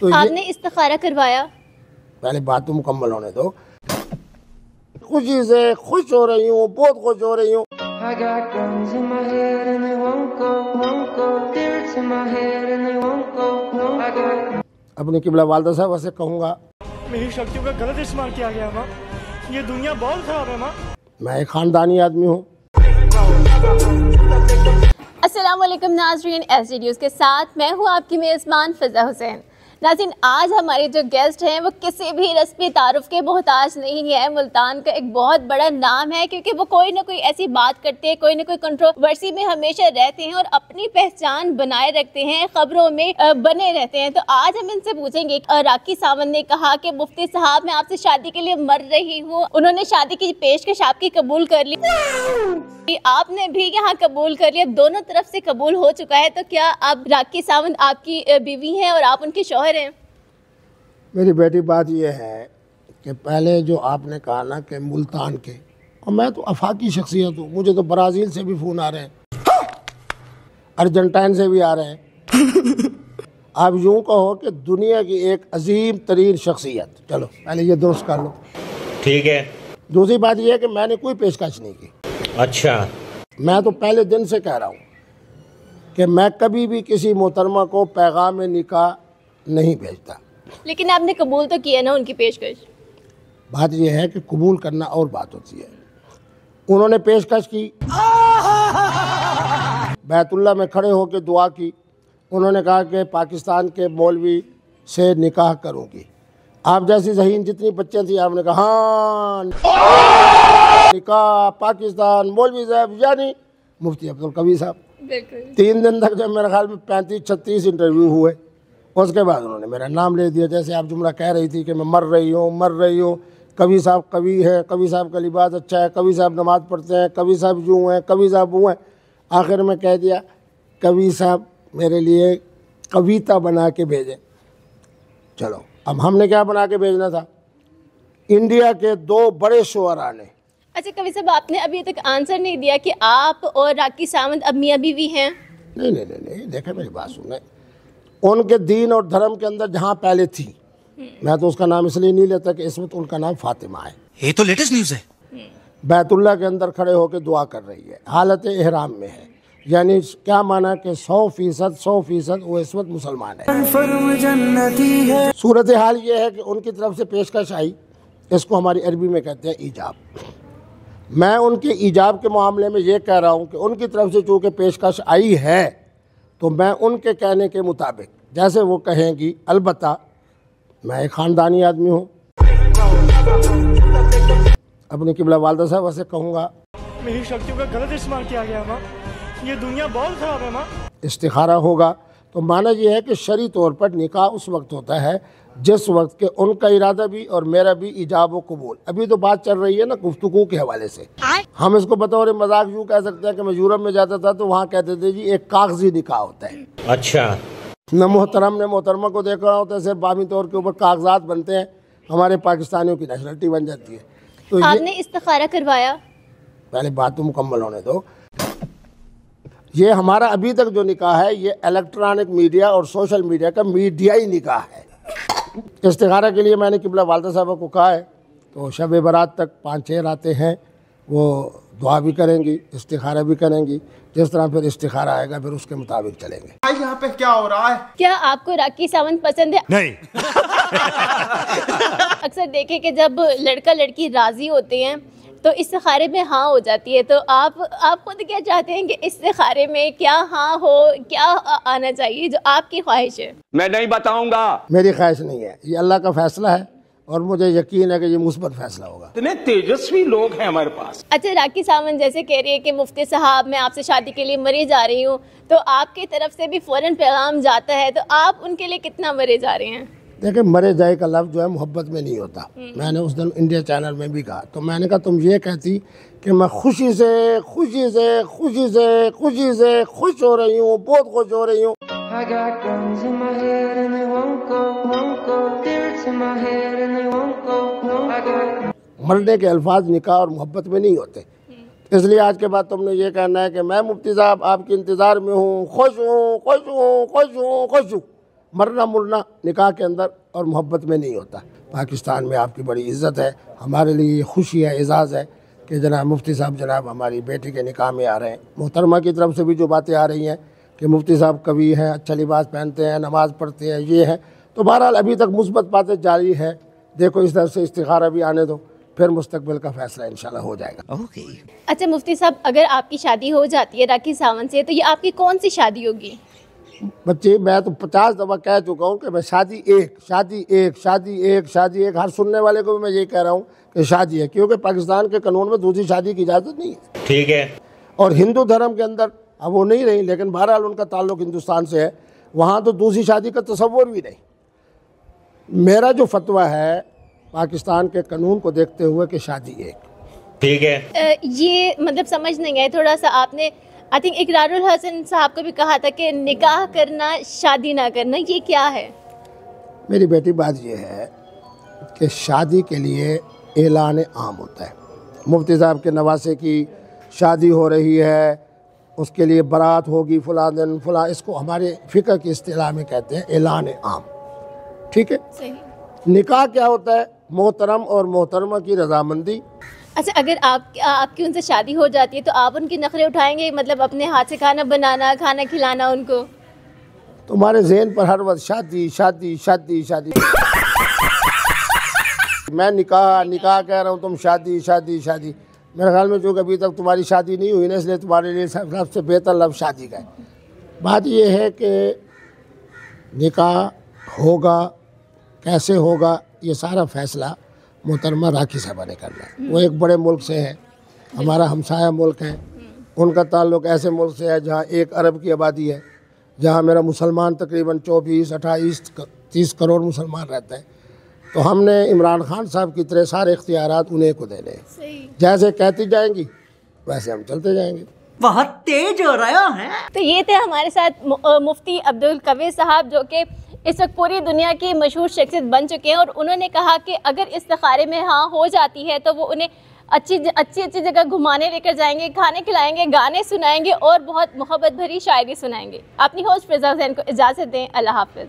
तो आपने इस्तिखारा करवाया? पहले बात तो मुकम्मल होने दो। खुशी से खुश हो रही हूँ, बहुत खुश हो रही हूँ। अपनी किबला वालदा साहब से कहूँगा, मेरी शक्तियों का गलत इस्तेमाल किया गया माँ। ये दुनिया बहुत खराब है माँ। मैं एक खानदानी आदमी हूँ। अस्सलाम वालेकुम नाज़रीन, एसडी न्यूज़ के साथ मैं हूँ आपकी मेज़बान फ़िज़ा हुसैन। नाज़रीन, आज हमारे जो गेस्ट हैं वो किसी भी रस्मी तारुफ के मोहताज नहीं है। मुल्तान का एक बहुत बड़ा नाम है क्योंकि वो कोई ना कोई ऐसी बात करते हैं, कोई ना कोई कंट्रोवर्सी में हमेशा रहते हैं और अपनी पहचान बनाए रखते हैं, खबरों में बने रहते हैं। तो आज हम इनसे पूछेंगे। राकी सावंत ने कहा कि मुफ्ती साहब मैं आपसे शादी के लिए मर रही हूँ। उन्होंने शादी की पेशकश आपकी कबूल कर ली, आपने भी यहाँ कबूल कर लिया, दोनों तरफ से कबूल हो चुका है। तो क्या अब राकी सावंत आपकी बीवी हैं और आप उनके शौहर हैं? मेरी बेटी, बात यह है कि पहले जो आपने कहा ना कि मुल्तान के, और मैं तो अफाकी शख्सियत हूँ, मुझे तो ब्राज़ील से भी फ़ोन आ रहे हैं, अर्जेंटाइन से भी आ रहे हैं। आप यूँ कहो कि दुनिया की एक अजीम तरीन शख्सियत। चलो पहले ये दुरुस्त कर लो, ठीक है। दूसरी बात यह है कि मैंने कोई पेशकश नहीं की। अच्छा, मैं तो पहले दिन से कह रहा हूँ कि मैं कभी भी किसी मोहतरमा को पैगाम निकाह नहीं भेजता। लेकिन आपने कबूल तो किया ना उनकी पेशकश। बात यह है कि कबूल करना और बात होती है। उन्होंने पेशकश की, बैतुल्लाह में खड़े होकर दुआ की। उन्होंने कहा कि पाकिस्तान के मौलवी से निकाह करूँगी। आप जैसी ज़हीन जितनी बच्चे थी, आपने कहा हाँ निकाह पाकिस्तान, मौलवी साहब यानी मुफ्ती अब्दुल कवी साहब। 3 दिन तक जब मेरे ख्याल में 35-36 इंटरव्यू हुए, उसके बाद उन्होंने मेरा नाम ले दिया। जैसे आप जुमला कह रही थी कि मैं मर रही हूँ, कवि साहब कवि है, कवि साहब का लिबास अच्छा है, कवि साहब नमाज़ पढ़ते हैं, कवि साहब यूँ हैं, कवि साहब वो हैं। आखिर में कह दिया कवि साहब मेरे लिए कविता बना के भेजें। चलो, अब हमने क्या बना के भेजना था? इंडिया के 2 बड़े शुअरा ने। अच्छा कवि साहब, आपने अभी तक आंसर नहीं दिया कि आप और राकी सावंत अब मियां बीवी हैं। नहीं, देखे मेरी बात सुने। उनके दीन और धर्म के अंदर जहाँ पहले थी, मैं तो उसका नाम इसलिए नहीं लेता कि इस वक्त उनका नाम फातिमा है। ये तो लेटेस्ट न्यूज़ है। बैतुल्लाह के अंदर खड़े होकर दुआ कर रही है, हालत एहराम में है। यानी क्या माना कि 100% वो इस वक्त मुसलमान है। सूरत हाल ये है कि उनकी तरफ से पेशकश आई, इसको हमारी अरबी में कहते हैं ईजाब। मैं उनके ईजाब के मामले में ये कह रहा हूँ कि उनकी तरफ से चूँकि पेशकश आई है तो मैं उनके कहने के मुताबिक जैसे वो कहेंगी, अलबत्ता मैं एक ख़ानदानी आदमी हूँ। अपनी किबला वालदा साहब से कहूँगा, मेरी शक्तियों का गलत इस्तेमाल किया गया माँ। ये दुनिया बहुत खराब है माँ। इस्तिखारा होगा तो माना यह है कि शरई तौर पर निकाह उस वक्त होता है जिस वक्त के उनका इरादा भी और मेरा भी इजाब व कबूल। अभी तो बात चल रही है ना गुफ्तगू के हवाले से। हम इसको बतौर मजाक यूँ कह सकते हैं कि मैं यूरोप में जाता था तो वहाँ कहते थे जी एक कागजी निकाह होता है। अच्छा, न मोहतरम ने मोहतरमा को देखा होता है, सिर्फ बामी तौर के ऊपर कागजात बनते हैं, हमारे पाकिस्तानियों की नेशनलिटी बन जाती है। तो आपने इस्तिखारा करवाया? पहले बात तो मुकम्मल होने दो। ये हमारा अभी तक जो निकाह है ये इलेक्ट्रॉनिक मीडिया और सोशल मीडिया का मीडियाई निकाह है। इस्तिखारा के लिए मैंने किबला वालदा साहब को कहा है, तो शब बारात तक 5-6 रातें हैं, वो दुआ भी करेंगी, इस्तिखारा भी करेंगी। जिस तरह फिर इस्तिखारा आएगा फिर उसके मुताबिक चलेंगे। यहाँ पे क्या हो रहा है? क्या आपको राकी सावंत पसंद है? नहीं। अक्सर देखे कि जब लड़का लड़की राजी होते हैं तो इस्तिखारे में हाँ हो जाती है। तो आप खुद क्या चाहते हैं कि इस्तिखारे में क्या हाँ हो, क्या आना चाहिए जो आपकी ख्वाहिश है? मैं नहीं बताऊंगा। मेरी ख्वाहिश नहीं है, ये अल्लाह का फैसला है और मुझे यकीन है कि ये मुस्बत फैसला होगा। इतने तेजस्वी लोग हैं हमारे पास। अच्छा, राकी सावंत जैसे कह रही है कि मुफ्ती साहब मैं आपसे शादी के लिए मरे जा रही हूँ, तो आपकी तरफ से भी फौरन पैगाम जाता है, तो आप उनके लिए कितना मरे जा रहे हैं? देखिए, मरे जाए का लफ्ज़ जो है मोहब्बत में नहीं होता। मैंने उस दिन इंडिया चैनल में भी कहा, तो मैंने कहा तुम ये कहती कि मैं खुशी से खुश हो रही हूँ, बहुत खुश हो रही हूँ। मरने के अल्फाज निकाह और मोहब्बत में नहीं होते। इसलिए आज के बाद तुमने ये कहना है कि मैं मुफ्ती साहब आपके इंतज़ार में हूँ, खुश हूँ। मरना मुरना निकाह के अंदर और मोहब्बत में नहीं होता। पाकिस्तान में आपकी बड़ी इज़्ज़त है, हमारे लिए ये खुशी है, एजाज़ है कि जनाब मुफ्ती साहब जनाब हमारी बेटी के निकाह में आ रहे हैं। मोहतरमा की तरफ से भी जो बातें आ रही हैं कि मुफ्ती साहब कवि हैं, अच्छा लिबास पहनते हैं, नमाज़ पढ़ते हैं, ये है, तो बहरहाल अभी तक मुस्बत बातें जारी है। देखो इस तरफ से इस्तिखारा भी आने दो, फिर मुस्तकबिल का फैसला इंशाल्लाह हो जाएगा। अच्छा मुफ्ती साहब, अगर आपकी शादी हो जाती है राखी सावंत से, तो ये आपकी कौन सी शादी होगी? बच्चे मैं तो 50 दफ़ा कह चुका हूँ कि मैं शादी एक हर सुनने वाले को भी मैं ये कह रहा हूँ कि शादी है, क्योंकि पाकिस्तान के कानून में दूसरी शादी की इजाज़त नहीं है। ठीक है। और हिंदू धर्म के अंदर अब वो नहीं रही, लेकिन बहरहाल उनका ताल्लुक हिंदुस्तान से है, वहाँ तो दूसरी शादी का तसव्वुर भी नहीं। मेरा जो फतवा है पाकिस्तान के कानून को देखते हुए कि शादी एक। ठीक है। ये मतलब समझ नहीं आए थोड़ा सा। आपने आई थिंक इकरारुल हसन साहब को भी कहा था कि निकाह करना शादी ना करना, ये क्या है? मेरी बेटी बात ये है कि शादी के लिए ऐलान आम होता है। मुफ्ती साहब के नवासे की शादी हो रही है, उसके लिए बारात होगी फलां दिन फलां, इसको हमारे फ़िक़्ह की इस्तिलाह में कहते हैं ऐलान आम। ठीक है। सही। निकाह क्या होता है? मोहतरम और मोहतरमा की रजामंदी। अच्छा, अगर आपकी उनसे शादी हो जाती है तो आप उनके नखरे उठाएंगे, मतलब अपने हाथ से खाना बनाना, खाना खिलाना उनको? तुम्हारे ज़हन पर हर वक्त शादी शादी शादी शादी मैं निकाह कह रहा हूँ, तुम शादी शादी शादी। मेरे ख्याल में जो अभी तक तुम्हारी शादी नहीं हुई ना, इसलिए तुम्हारे लिए सबसे बेहतर लफ्ज़ शादी का है। बात यह है कि निकाह होगा कैसे होगा, ये सारा फ़ैसला मोहतरमा राखी साहबा ने करना है। वो एक बड़े मुल्क से है, हमारा हमसाया मुल्क है, उनका ताल्लुक़ ऐसे मुल्क से है जहाँ 1 अरब की आबादी है, जहाँ मेरा मुसलमान तकरीबन 24, 28, 30 करोड़ मुसलमान रहते हैं। तो हमने इमरान खान साहब की तरह सारे इख्तियारात उन्हें को देने हैं। जैसे कहती जाएंगी वैसे हम चलते जाएंगे। बहुत तेज हो रहा है। तो ये थे हमारे साथ मुफ्ती अब्दुल कवी साहब, जो कि इस वक्त पूरी दुनिया की मशहूर शख्सियत बन चुके हैं, और उन्होंने कहा कि अगर इस्तिखारे में हाँ हो जाती है तो वो उन्हें अच्छी जगह घुमाने लेकर जाएंगे, खाने खिलाएंगे, गाने सुनाएंगे और बहुत मोहब्बत भरी शायरी सुनाएंगे। अपनी होस्ट फिजा हुसैन को इजाज़त दें। अल्लाह हाफ़िज़।